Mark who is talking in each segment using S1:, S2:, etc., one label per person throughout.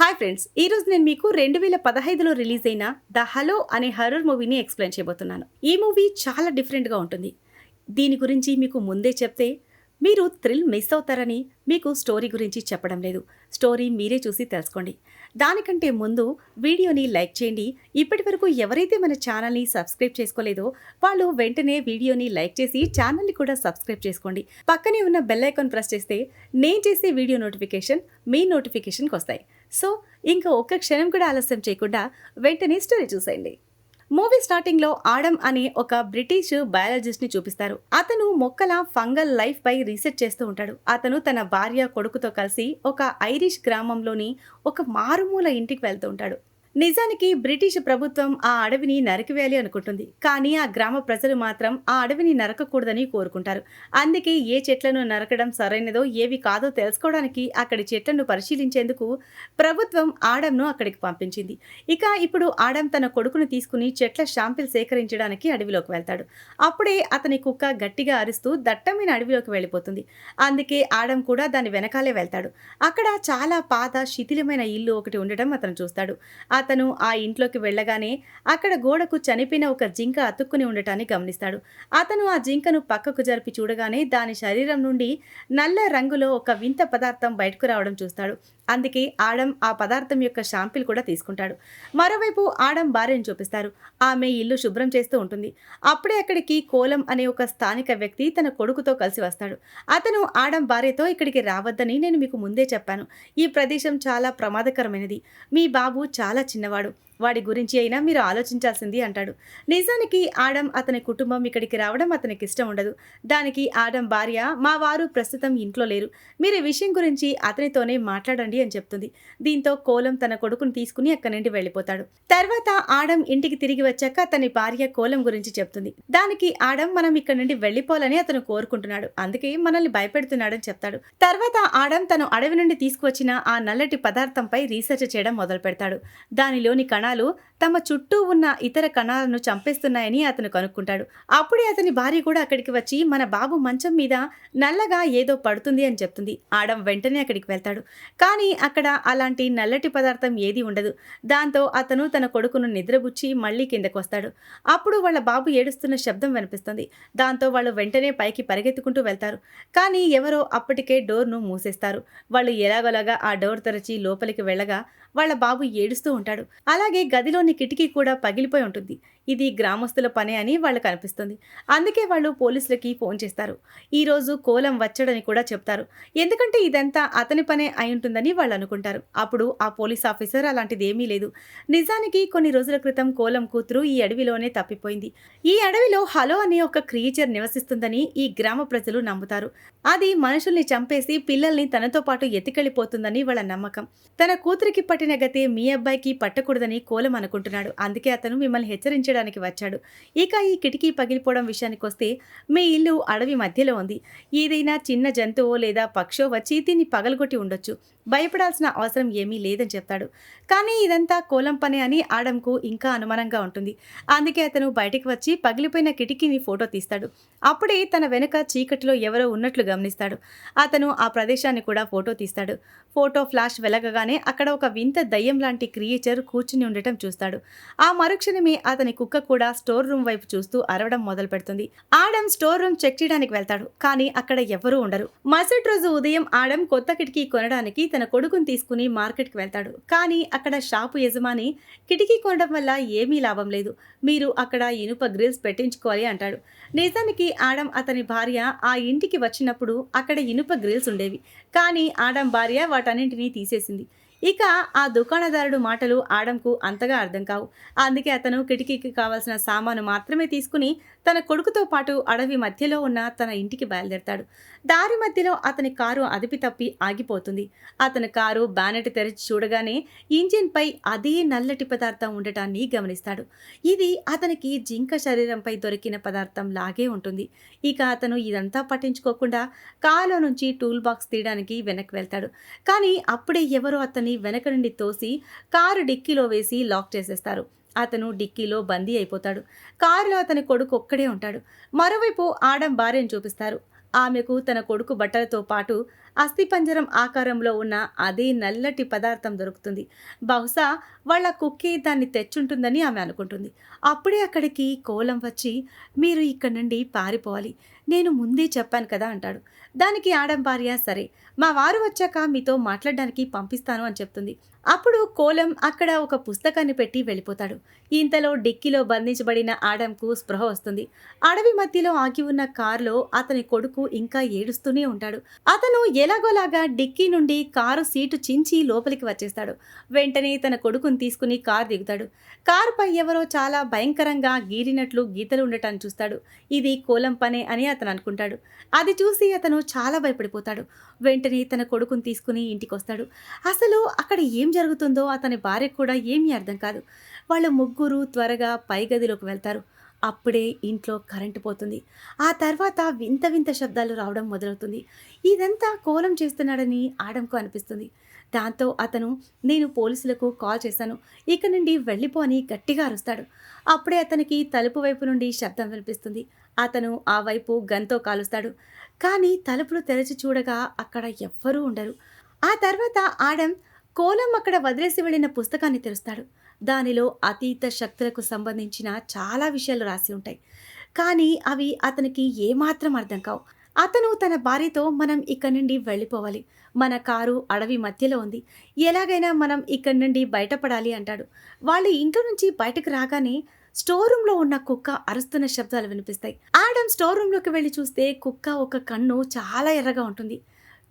S1: Hi friends, ఈరోజు నేను మీకు 2015లో రిలీజ్ అయిన ద హలో అనే హర్రర్ మూవీని ఎక్స్ప్లెయిన్ చేయబోతున్నాను. ఈ మూవీ చాలా డిఫరెంట్గా ఉంటుంది. దీని గురించి మీకు ముందే చెప్తే మీరు థ్రిల్ మిస్ అవుతారని మీకు స్టోరీ గురించి చెప్పడం లేదు. స్టోరీ మీరే చూసి తెలుసుకోండి. దానికంటే ముందు వీడియోని లైక్ చేయండి. ఇప్పటి వరకు ఎవరైతే మన ఛానల్ని సబ్స్క్రైబ్ చేసుకోలేదో వాళ్ళు వెంటనే వీడియోని లైక్ చేసి ఛానల్ని కూడా సబ్స్క్రైబ్ చేసుకోండి. పక్కనే ఉన్న బెల్ ఐకాన్ ప్రెస్ చేస్తే నేను చేసే వీడియో నోటిఫికేషన్ మీ నోటిఫికేషన్కి వస్తాయి. సో ఇంకా ఒక్క క్షణం కూడా ఆలస్యం చేయకుండా వెంటనే స్టోరీ చూసేయండి. మూవీ స్టార్టింగ్లో ఆడమ్ అనే ఒక బ్రిటిష్ బయాలజిస్ట్ని చూపిస్తారు. అతను మొక్కల ఫంగల్ లైఫ్ పై రీసెర్చ్ చేస్తూ ఉంటాడు. అతను తన భార్య కొడుకుతో కలిసి ఒక ఐరిష్ గ్రామంలోని ఒక మారుమూల ఇంటికి వెళ్తూ ఉంటాడు. నిజానికి బ్రిటిష్ ప్రభుత్వం ఆ అడవిని నరికివేయాలి అనుకుంటుంది. కానీ ఆ గ్రామ ప్రజలు మాత్రం ఆ అడవిని నరకకూడదని కోరుకుంటారు. అందుకే ఏ చెట్లను నరకడం సరైనదో ఏవి కాదో తెలుసుకోవడానికి అక్కడి చెట్లను పరిశీలించేందుకు ప్రభుత్వం ఆడమ్ను అక్కడికి పంపించింది. ఇప్పుడు ఆడమ్ తన కొడుకును తీసుకుని చెట్ల శాంపిల్ సేకరించడానికి అడవిలోకి వెళ్తాడు. అప్పుడే అతని కుక్క గట్టిగా అరుస్తూ దట్టమైన అడవిలోకి వెళ్ళిపోతుంది. అందుకే ఆడమ్ కూడా దాని వెనకాలే వెళ్తాడు. అక్కడ చాలా పాత శిథిలమైన ఇల్లు ఒకటి ఉండటం అతను చూస్తాడు. అతను ఆ ఇంట్లోకి వెళ్ళగానే అక్కడ గోడకు చనిపోయిన ఒక జింక అతుక్కుని ఉండటాన్ని గమనిస్తాడు. అతను ఆ జింకను పక్కకు జరిపి చూడగానే దాని శరీరం నుండి నల్ల రంగులో ఒక వింత పదార్థం బయటకు రావడం చూస్తాడు. అందుకే ఆడమ్ ఆ పదార్థం యొక్క శాంపిల్ కూడా తీసుకుంటాడు. మరోవైపు ఆడమ్ భార్యను చూపిస్తారు. ఆమె ఇల్లు శుభ్రం చేస్తూ ఉంటుంది. అప్పుడే అక్కడికి కోలం అనే ఒక స్థానిక వ్యక్తి తన కొడుకుతో కలిసి వస్తాడు. అతను ఆడమ్ భార్యతో ఇక్కడికి రావద్దని నేను మీకు ముందే చెప్పాను. ఈ ప్రదేశం చాలా ప్రమాదకరమైనది. మీ బాబు చాలా చిన్నవాడు. వాడి గురించి అయినా మీరు ఆలోచించాల్సింది అంటాడు. నిజానికి ఆడమ్ అతని కుటుంబం ఇక్కడికి రావడం అతనికి ఇష్టం ఉండదు. దానికి ఆడమ్ భార్య, మా వారు ప్రస్తుతం ఇంట్లో లేరు, మీరు ఈ విషయం గురించి అతనితోనే మాట్లాడండి అని చెప్తుంది. దీంతో కోలం తన కొడుకుని తీసుకుని అక్కడి నుండి వెళ్ళిపోతాడు. తర్వాత ఆడమ్ ఇంటికి తిరిగి వచ్చాక అతని భార్య కోలం గురించి చెప్తుంది. దానికి ఆడమ్ మనం ఇక్కడి నుండి వెళ్ళిపోవాలని అతను కోరుకుంటున్నాడు, అందుకే మనల్ని భయపెడుతున్నాడని చెప్తాడు. తర్వాత ఆడమ్ తను అడవి నుండి తీసుకువచ్చిన ఆ నల్లటి పదార్థంపై రీసెర్చ్ చేయడం మొదలు పెడతాడు. దానిలోని కణాలు తమ చుట్టూ ఉన్న ఇతర కణాలను చంపేస్తున్నాయని అతను కనుక్కుంటాడు. అప్పుడే అతని భార్య కూడా అక్కడికి వచ్చి మన బాబు మంచం మీద నల్లగా ఏదో పడుతుంది అని చెప్తుంది. ఆడమ్ వెంటనే అక్కడికి వెళ్తాడు. కానీ అక్కడ అలాంటి నల్లటి పదార్థం ఏదీ ఉండదు. దాంతో అతను తన కొడుకును నిద్రబుచ్చి మళ్ళీ కిందకు వస్తాడు. అప్పుడు వాళ్ళ బాబు ఏడుస్తున్న శబ్దం వినిపిస్తుంది. దాంతో వాళ్ళు వెంటనే పైకి పరిగెత్తుకుంటూ వెళ్తారు. కానీ ఎవరో అప్పటికే డోర్ను మూసేస్తారు. వాళ్ళు ఎలాగోలాగా ఆ డోర్ తెరచి లోపలికి వెళ్ళగా వాళ్ళ బాబు ఏడుస్తూ ఉంటాడు. అలాగే గదిలోని కిటికీ కూడా పగిలిపోయి ఉంటుంది. ఇది గ్రామస్తుల పనే అని వాళ్ళకు అనిపిస్తుంది. అందుకే వాళ్ళు పోలీసులకి ఫోన్ చేస్తారు. ఈరోజు కోలం వచ్చాడని కూడా చెప్తారు. ఎందుకంటే ఇదంతా అతని పనే అయి ఉంటుందని వాళ్ళు అనుకుంటారు. అప్పుడు ఆ పోలీస్ ఆఫీసర్ అలాంటిది ఏమీ లేదు. నిజానికి కొన్ని రోజుల క్రితం కోలం కూతురు ఈ అడవిలోనే తప్పిపోయింది. ఈ అడవిలో హలో అనే ఒక క్రియేచర్ నివసిస్తుందని ఈ గ్రామ ప్రజలు నమ్ముతారు. అది మనుషుల్ని చంపేసి పిల్లల్ని తనతో పాటు ఎత్తుకెళ్లిపోతుందని వాళ్ళ నమ్మకం. తన కూతురికి పట్టిన గతే మీ అబ్బాయికి పట్టకూడదని కోలం అనుకుంటున్నాడు. అందుకే అతను మిమ్మల్ని హెచ్చరించడానికి వచ్చాడు. ఈ కిటికీ పగిలిపోవడం విషయానికి వస్తే మీ ఇల్లు అడవి మధ్యలో ఉంది. ఏదైనా చిన్న జంతువో లేదా పక్షో వచ్చి దీన్ని పగలగొట్టి ఉండొచ్చు. భయపడాల్సిన అవసరం ఏమీ లేదని చెప్తాడు. కానీ ఇదంతా కోలం పనే అని ఆడమ్కు ఇంకా అనుమానంగా ఉంటుంది. అందుకే అతను బయటికి వచ్చి పగిలిపోయిన కిటికీని ఫోటో తీస్తాడు. అప్పుడే తన వెనుక చీకటిలో ఎవరో ఉన్నట్లు గమనిస్తాడు. అతను ఆ ప్రదేశాన్ని కూడా ఫోటో తీస్తాడు. ఫోటో ఫ్లాష్ వెలగగానే అక్కడ ఒక వింత దయ్యం లాంటి క్రియేచర్ కూర్చుని ఉండటం చూస్తాడు. ఆ మరుక్షణమే అతని కుక్క కూడా స్టోర్ రూమ్ వైపు చూస్తూ అరవడం మొదలు పెడుతుంది. ఆడమ్ స్టోర్ రూమ్ చెక్ చేయడానికి వెళ్తాడు. కానీ అక్కడ ఎవరూ ఉండరు. మరుసటి రోజు ఉదయం ఆడమ్ కొత్త కిటికీ కొనడానికి తన కొడుకుని తీసుకుని మార్కెట్కి వెళ్తాడు. కానీ అక్కడ షాపు యజమాని కిటికీ కొనడం వల్ల ఏమీ లాభం లేదు, మీరు అక్కడ ఇనుప గ్రిల్స్ పెట్టించుకోవాలి అంటాడు. నిజానికి ఆడమ్ అతని భార్య ఆ ఇంటికి వచ్చినప్పుడు అక్కడ ఇనుప గ్రిల్స్ ఉండేవి. కానీ ఆడమ్ భార్య వాటన్నింటినీ తీసేసింది. ఆ దుకాణదారుడు మాటలు ఆడమ్కు అంతగా అర్థం కావు. అందుకే అతను కిటికీకి కావాల్సిన సామాను మాత్రమే తీసుకుని తన కొడుకుతో పాటు అడవి మధ్యలో ఉన్న తన ఇంటికి బయలుదేరతాడు. దారి మధ్యలో అతని కారు అదుపు తప్పి ఆగిపోతుంది. అతని కారు బ్యానెట్ తెరిచి చూడగానే ఇంజిన్పై అదే నల్లటి పదార్థం ఉండటాన్ని గమనిస్తాడు. ఇది అతనికి జింక శరీరంపై దొరికిన పదార్థం లాగే ఉంటుంది. అతను ఇదంతా పట్టించుకోకుండా కారులో నుంచి టూల్ బాక్స్ తీయడానికి వెనక్కి వెళ్తాడు. కానీ అప్పుడే ఎవరో అతన్ని వెనక నుండి తోసి కారు డిక్కీలో వేసి లాక్ చేసేస్తారు. అతను డిక్కీలో బందీ అయిపోతాడు. కారులో అతని కొడుకు ఒక్కడే ఉంటాడు. మరోవైపు ఆడమ్ భార్యను చూపిస్తారు. ఆమెకు తన కొడుకు బట్టలతో పాటు అస్థిపంజరం ఆకారంలో ఉన్న అదే నల్లటి పదార్థం దొరుకుతుంది. బహుశా వాళ్ళ కుక్కే దాన్ని తెచ్చుంటుందని ఆమె అనుకుంటుంది. అప్పుడే అక్కడికి కోలం వచ్చి, "మీరు ఇక్కడి నుండి పారిపోవాలి. నేను ముందే చెప్పాను కదా" అంటాడు. దానికి ఆడం భార్య, "సరే, మా వారు వచ్చాక మీతో మాట్లాడడానికి పంపిస్తాను" అని చెప్తుంది. అప్పుడు కోలం అక్కడ ఒక పుస్తకాన్ని పెట్టి వెళ్ళిపోతాడు. ఇంతలో డిక్కీలో బంధించబడిన ఆడంకు స్పృహ వస్తుంది. అడవి మధ్యలో ఆగి ఉన్న కారులో అతని కొడుకు ఇంకా ఏడుస్తూనే ఉంటాడు. అతను ఎలాగోలాగా డిక్కీ నుండి కారు సీటు చించి లోపలికి వచ్చేస్తాడు. వెంటనే తన కొడుకుని తీసుకుని కారు దిగుతాడు. కారుపై ఎవరో చాలా భయంకరంగా గీరినట్లు గీతలు ఉండటాన్ని చూస్తాడు. ఇది కోలం పనే అని అతను అనుకుంటాడు. అది చూసి అతను చాలా భయపడిపోతాడు. వెంటనే తన కొడుకుని తీసుకుని ఇంటికొస్తాడు. అసలు అక్కడ ఏం జరుగుతుందో అతని భార్యకు కూడా ఏమీ అర్థం కాదు. వాళ్ళ ముగ్గురు త్వరగా పై గదిలోకి వెళ్తారు. అప్పుడే ఇంట్లో కరెంటు పోతుంది. ఆ తర్వాత వింత వింత శబ్దాలు రావడం మొదలవుతుంది. ఇదంతా కోలం చేస్తున్నాడని ఆడంకు అనిపిస్తుంది. దాంతో అతను, "నేను పోలీసులకు కాల్ చేశాను, ఇక నుండి వెళ్ళిపో" అని గట్టిగా అరుస్తాడు. అప్పుడే అతనికి తలుపు వైపు నుండి శబ్దం వినిపిస్తుంది. అతను ఆ వైపు గన్తో కాలుస్తాడు. కానీ తలుపులు తెరచి చూడగా అక్కడ ఎవ్వరూ ఉండరు. ఆ తర్వాత ఆడం కోలం అక్కడ వదిలేసి వెళ్ళిన పుస్తకాన్ని తెరుస్తాడు. దానిలో అతీత శక్తులకు సంబంధించిన చాలా విషయాలు రాసి ఉంటాయి. కానీ అవి అతనికి ఏమాత్రం అర్థం కావు. అతను తన భార్యతో, "మనం ఇక్కడి నుండి వెళ్ళిపోవాలి. మన కారు అడవి మధ్యలో ఉంది. ఎలాగైనా మనం ఇక్కడి నుండి బయటపడాలి" అంటాడు. వాళ్ళు ఇంట్లో నుంచి బయటకు రాగానే స్టోర్ రూమ్లో ఉన్న కుక్క అరుస్తున్న శబ్దాలు వినిపిస్తాయి. ఆడం స్టోర్ రూమ్లోకి వెళ్ళి చూస్తే కుక్క ఒక కన్ను చాలా ఎర్రగా ఉంటుంది.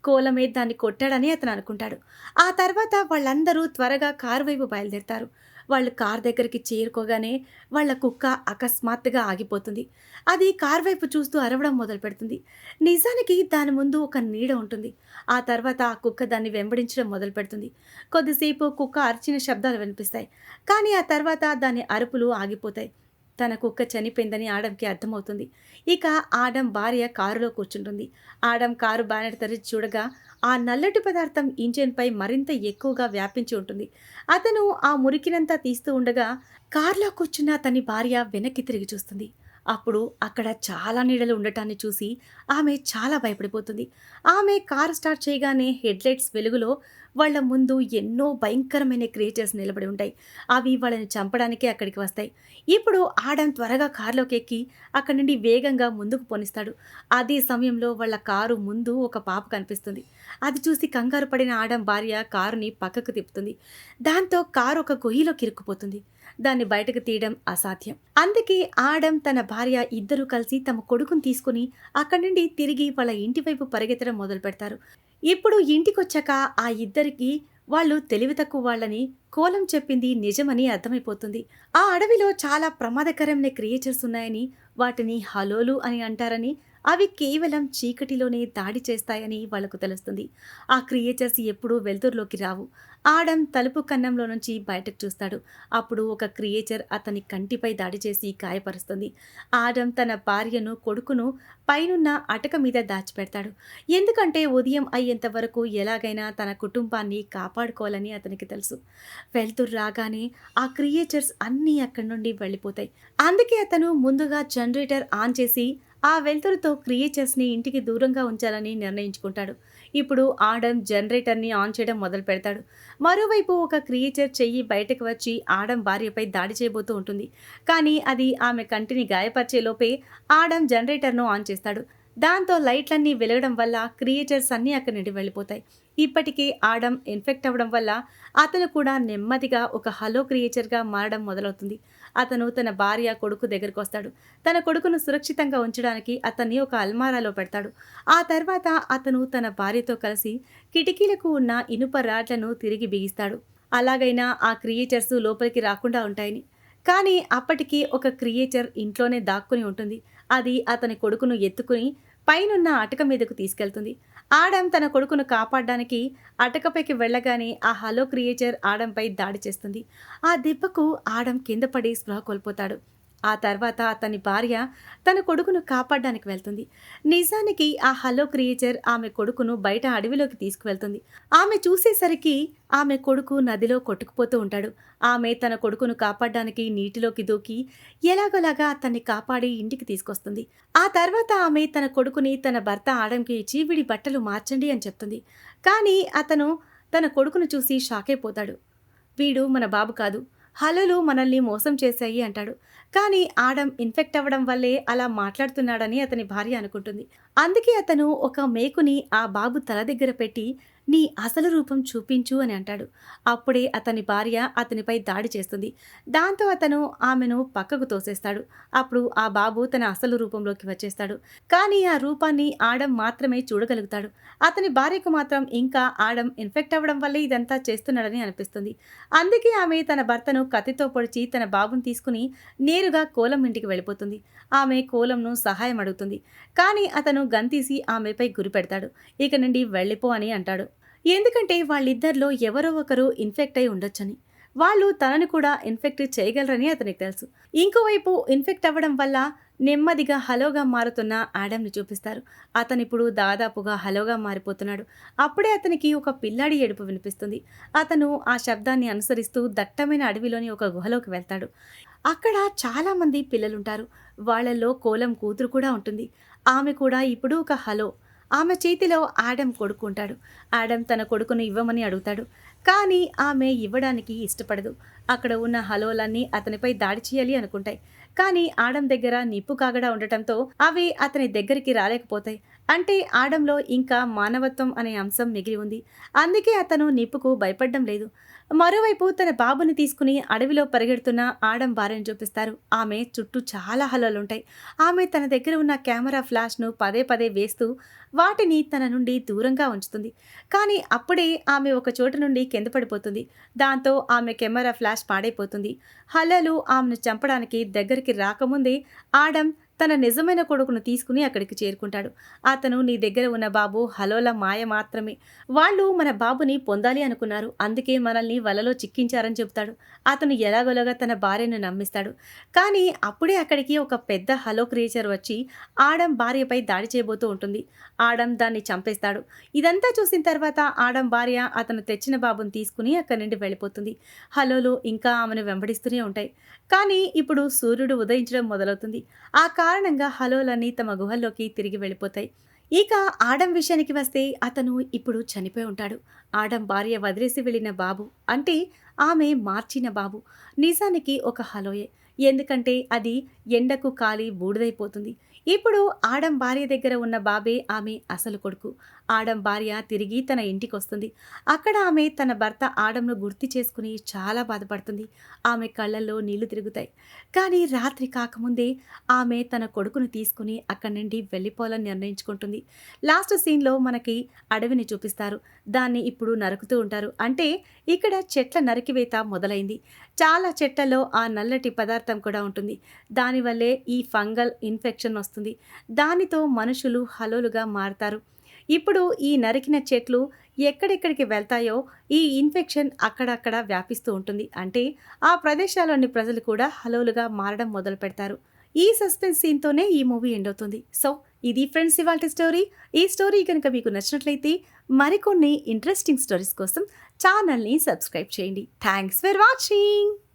S1: కోలమే దాన్ని కొట్టాడని అతను అనుకుంటాడు. ఆ తర్వాత వాళ్ళందరూ త్వరగా కారు వైపు బయలుదేరుతారు. వాళ్ళు కారు దగ్గరికి చేరుకోగానే వాళ్ళ కుక్క అకస్మాత్తుగా ఆగిపోతుంది. అది కారు వైపు చూస్తూ అరవడం మొదలు పెడుతుంది. నిజానికి దాని ముందు ఒక నీడ ఉంటుంది. ఆ తర్వాత ఆ కుక్క దాన్ని వెంబడించడం మొదలు పెడుతుంది. కొద్దిసేపు కుక్క అరిచిన శబ్దాలు వినిపిస్తాయి. కానీ ఆ తర్వాత దాని అరుపులు ఆగిపోతాయి. తన కుక్క చనిపోయిందని ఆడంకి అర్థమవుతుంది. ఇక ఆడం భార్య కారులో కూర్చుంటుంది. ఆడం కారు బ్యానెట్ తెరిచి చూడగా ఆ నల్లటి పదార్థం ఇంజిన్పై మరింత ఎక్కువగా వ్యాపించి ఉంటుంది. అతను ఆ మురికినంతా తీస్తూ ఉండగా కారులో కూర్చున్న అతని భార్య వెనక్కి తిరిగి చూస్తుంది. అప్పుడు అక్కడ చాలా నీడలు ఉండటాన్ని చూసి ఆమె చాలా భయపడిపోతుంది. ఆమె కారు స్టార్ట్ చేయగానే హెడ్లైట్స్ వెలుగులో వాళ్ళ ముందు ఎన్నో భయంకరమైన క్రియేచర్స్ నిలబడి ఉంటాయి. అవి వాళ్ళని చంపడానికే అక్కడికి వస్తాయి. ఇప్పుడు ఆడం త్వరగా కారులోకి ఎక్కి అక్కడి నుండి వేగంగా ముందుకు పోనిస్తాడు. అదే సమయంలో వాళ్ళ కారు ముందు ఒక పాప కనిపిస్తుంది. అది చూసి కంగారు పడిన ఆడం భార్య కారుని పక్కకు తిప్పుతుంది. దాంతో కారు ఒక గొయ్యిలోకి ఇరుక్కుపోతుంది. దాన్ని బయటకు తీయడం అసాధ్యం. అందుకే ఆడం తన భార్య ఇద్దరూ కలిసి తమ కొడుకుని తీసుకుని అక్కడి నుండి తిరిగి వాళ్ళ ఇంటి వైపు పరిగెత్తడం మొదలు పెడతారు. ఇప్పుడు ఇంటికొచ్చాక ఆ ఇద్దరికి వాళ్ళు తెలివి తక్కువ వాళ్ళని కోలం చెప్పింది నిజమని అర్థమైపోతుంది. ఆ అడవిలో చాలా ప్రమాదకరమైన క్రియేచర్స్ ఉన్నాయని, వాటిని హలోలు అని అంటారని, అవి కేవలం చీకటిలోనే దాడి చేస్తాయని వాళ్లకు తెలుస్తుంది. ఆ క్రియేచర్స్ ఎప్పుడూ వెలుతురులోకి రావు. ఆడం తలుపు కన్నంలో నుంచి బయటకు చూస్తాడు. అప్పుడు ఒక క్రియేచర్ అతని కంటిపై దాడి చేసి గాయపరుస్తుంది. ఆడం తన భార్యను, కొడుకును పైనున్న అటక మీద దాచిపెడతాడు. ఎందుకంటే ఉదయం అయ్యేంత వరకు ఎలాగైనా తన కుటుంబాన్ని కాపాడుకోవాలని అతనికి తెలుసు. వెలుతురు రాగానే ఆ క్రియేచర్స్ అన్నీ అక్కడి నుండి వెళ్ళిపోతాయి. అందుకే అతను ముందుగా జనరేటర్ ఆన్ చేసి ఆ వెలుతురుతో క్రియేచర్స్ని ఇంటికి దూరంగా ఉంచాలని నిర్ణయించుకుంటాడు. ఇప్పుడు ఆడం జనరేటర్ని ఆన్ చేయడం మొదలు పెడతాడు. మరోవైపు ఒక క్రియేచర్ చెయ్యి బయటకు వచ్చి ఆడం భార్యపై దాడి చేయబోతూ ఉంటుంది. కానీ అది ఆమె కంటిని గాయపరిచే లోపే ఆడం జనరేటర్ను ఆన్ చేస్తాడు. దాంతో లైట్లన్నీ వెలగడం వల్ల క్రియేచర్స్ అన్నీ అక్కడి నుండి వెళ్ళిపోతాయి. ఇప్పటికే ఆడం ఇన్ఫెక్ట్ అవ్వడం వల్ల అతను కూడా నెమ్మదిగా ఒక హలో క్రియేచర్గా మారడం మొదలవుతుంది. అతను తన భార్య, కొడుకు దగ్గరకు వస్తాడు. తన కొడుకును సురక్షితంగా ఉంచడానికి అతన్ని ఒక అల్మారాలో పెడతాడు. ఆ తర్వాత అతను తన భార్యతో కలిసి కిటికీలకు ఉన్న ఇనుప రాడ్లను తిరిగి బిగిస్తాడు. అలాగైనా ఆ క్రియేచర్స్ లోపలికి రాకుండా ఉంటాయని. కానీ అప్పటికి ఒక క్రియేచర్ ఇంట్లోనే దాక్కుని ఉంటుంది. అది అతని కొడుకును ఎత్తుకుని పైనున్న అటక మీదకు తీసుకెళ్తుంది. ఆడం తన కొడుకును కాపాడడానికి అటకపైకి వెళ్ళగానే ఆ హలో క్రియేచర్ ఆడంపై దాడి చేస్తుంది. ఆ దెబ్బకు ఆడం కింద పడి స్పృహ కోల్పోతాడు. ఆ తర్వాత అతని భార్య తన కొడుకును కాపాడడానికి వెళ్తుంది. నిజానికి ఆ హలో క్రియేచర్ ఆమె కొడుకును బయట అడవిలోకి తీసుకువెళ్తుంది. ఆమె చూసేసరికి ఆమె కొడుకు నదిలో కొట్టుకుపోతూ ఉంటాడు. ఆమె తన కొడుకును కాపాడడానికి నీటిలోకి దూకి ఎలాగోలాగా అతన్ని కాపాడి ఇంటికి తీసుకొస్తుంది. ఆ తర్వాత ఆమె తన కొడుకుని తన భర్త ఆడంకి ఇచ్చి వీడి బట్టలు మార్చండి అని చెప్తుంది. కానీ అతను తన కొడుకును చూసి షాక్ అయిపోతాడు. వీడు మన బాబు కాదు, హలోలు మనల్ని మోసం చేశాయి అంటాడు. కానీ ఆడం ఇన్ఫెక్ట్ అవ్వడం వల్లే అలా మాట్లాడుతున్నాడని అతని భార్య అనుకుంటుంది. అందుకే అతను ఒక మేకుని ఆ బాబు తల దగ్గర పెట్టి నీ అసలు రూపం చూపించు అని అంటాడు. అప్పుడే అతని భార్య అతనిపై దాడి చేస్తుంది. దాంతో అతను ఆమెను పక్కకు తోసేస్తాడు. అప్పుడు ఆ బాబు తన అసలు రూపంలోకి వచ్చేస్తాడు. కానీ ఆ రూపాన్ని ఆడం మాత్రమే చూడగలుగుతాడు. అతని భార్యకు మాత్రం ఇంకా ఆడం ఇన్ఫెక్ట్ అవ్వడం వల్లే ఇదంతా చేస్తున్నాడని అనిపిస్తుంది. అందుకే ఆమె తన భర్తను కత్తితో పొడిచి తన బాబును తీసుకుని నేరుగా కోలం ఇంటికి వెళ్ళిపోతుంది. ఆమె కోలంను సహాయం అడుగుతుంది. కానీ అతను గన్ తీసి ఆమెపై గురిపెడతాడు. ఇక నుండి వెళ్ళిపో అని అంటాడు. ఎందుకంటే వాళ్ళిద్దరిలో ఎవరో ఒకరు ఇన్ఫెక్ట్ అయి ఉండొచ్చని. వాళ్ళు తనని కూడా ఇన్ఫెక్ట్ చేయగలరని అతనికి తెలుసు. ఇంకోవైపు ఇన్ఫెక్ట్ అవ్వడం వల్ల నెమ్మదిగా హలోగా మారుతున్న ఆడంని చూపిస్తారు. అతనిప్పుడు దాదాపుగా హలోగా మారిపోతున్నాడు. అప్పుడే అతనికి ఒక పిల్లాడి ఏడుపు వినిపిస్తుంది. అతను ఆ శబ్దాన్ని అనుసరిస్తూ దట్టమైన అడవిలోని ఒక గుహలోకి వెళ్తాడు. అక్కడ చాలామంది పిల్లలుంటారు. వాళ్ళల్లో కోలం కూతురు కూడా ఉంటుంది. ఆమె కూడా ఇప్పుడు ఒక హలో. ఆమె చేతిలో ఆడం కొడుకుంటాడు. ఆడం తన కొడుకును ఇవ్వమని అడుగుతాడు. కానీ ఆమె ఇవ్వడానికి ఇష్టపడదు. అక్కడ ఉన్న హలోలన్నీ అతనిపై దాడి చేయాలి అనుకుంటాయి. కానీ ఆడం దగ్గర నిప్పు కాగడా ఉండటంతో అవి అతని దగ్గరికి రాలేకపోతాయి. అంటే ఆడంలో ఇంకా మానవత్వం అనే అంశం మిగిలి ఉంది. అందుకే అతను నిప్పుకు భయపడడం లేదు. మరోవైపు తన బాబుని తీసుకుని అడవిలో పరిగెడుతున్న ఆడం భార్యను చూపిస్తారు. ఆమె చుట్టూ చాలా హలోలుంటాయి. ఆమె తన దగ్గర ఉన్న కెమెరా ఫ్లాష్ను పదే పదే వేస్తూ వాటిని తన నుండి దూరంగా ఉంచుతుంది. కానీ అప్పుడే ఆమె ఒక చోటు నుండి కింద పడిపోతుంది. దాంతో ఆమె కెమెరా ఫ్లాష్ పాడైపోతుంది. హలోలు ఆమెను చంపడానికి దగ్గరికి రాకముందే ఆడం తన నిజమైన కొడుకును తీసుకుని అక్కడికి చేరుకుంటాడు. అతను నీ దగ్గర ఉన్న బాబు హలోల మాయ మాత్రమే. వాళ్ళు మన బాబుని పొందాలి అనుకున్నారు. అందుకే మనల్ని వలలో చిక్కించారని చెబుతాడు. అతను ఎలాగోలాగా తన భార్యను నమ్మిస్తాడు. కానీ అప్పుడే అక్కడికి ఒక పెద్ద హలో క్రియేచర్ వచ్చి ఆడం భార్యపై దాడి చేయబోతూ ఉంటుంది. ఆడం దాన్ని చంపేస్తాడు. ఇదంతా చూసిన తర్వాత ఆడం భార్య అతను తెచ్చిన బాబుని తీసుకుని అక్కడి నుండి వెళ్ళిపోతుంది. హలోలు ఇంకా ఆమెను వెంబడిస్తూనే ఉంటాయి. కానీ ఇప్పుడు సూర్యుడు ఉదయించడం మొదలవుతుంది. ఆ కారణంగా హలోలన్నీ తమ గుహల్లోకి తిరిగి వెళ్ళిపోతాయి. ఇక ఆడం విషయానికి వస్తే అతను ఇప్పుడు చనిపోయి ఉంటాడు. ఆడం భార్య వదిలేసి వెళ్ళిన బాబు అంటే ఆమె మార్చిన బాబు నిజానికి ఒక హలోయే. ఎందుకంటే అది ఎండకు కాలి బూడిదైపోతుంది. ఇప్పుడు ఆడం భార్య దగ్గర ఉన్న బాబే ఆమె అసలు కొడుకు. ఆడం భార్య తిరిగి తన ఇంటికి వస్తుంది. అక్కడ ఆమె తన భర్త ఆడంను గుర్తు చేసుకుని చాలా బాధపడుతుంది. ఆమె కళ్ళల్లో నీళ్లు తిరుగుతాయి. కానీ రాత్రి కాకముందే ఆమె తన కొడుకును తీసుకుని అక్కడి నుండి వెళ్ళిపోవాలని నిర్ణయించుకుంటుంది. లాస్ట్ సీన్లో మనకి అడవిని చూపిస్తారు. దాన్ని ఇప్పుడు నరుకుతూ ఉంటారు. అంటే ఇక్కడ చెట్ల నరికివేత మొదలైంది. చాలా చెట్లలో ఆ నల్లటి పదార్థం కూడా ఉంటుంది. దానివల్లే ఈ ఫంగల్ ఇన్ఫెక్షన్ వస్తుంది. దానితో మనుషులు హలోలుగా మారతారు. ఇప్పుడు ఈ నరికిన చెట్లు ఎక్కడెక్కడికి వెళ్తాయో ఈ ఇన్ఫెక్షన్ అక్కడక్కడ వ్యాపిస్తూ ఉంటుంది. అంటే ఆ ప్రదేశాల్లోని ప్రజలు కూడా హలోలుగా మారడం మొదలు పెడతారు. ఈ సస్పెన్స్ సీన్తోనే ఈ మూవీ ఎండ్ అవుతుంది. సో ఇది ఫ్రెండ్స్ ఇవాల్టి స్టోరీ. ఈ స్టోరీ కనుక మీకు నచ్చినట్లయితే మరికొన్ని ఇంట్రెస్టింగ్ స్టోరీస్ కోసం ఛానల్ని సబ్స్క్రైబ్ చేయండి. Thanks for watching.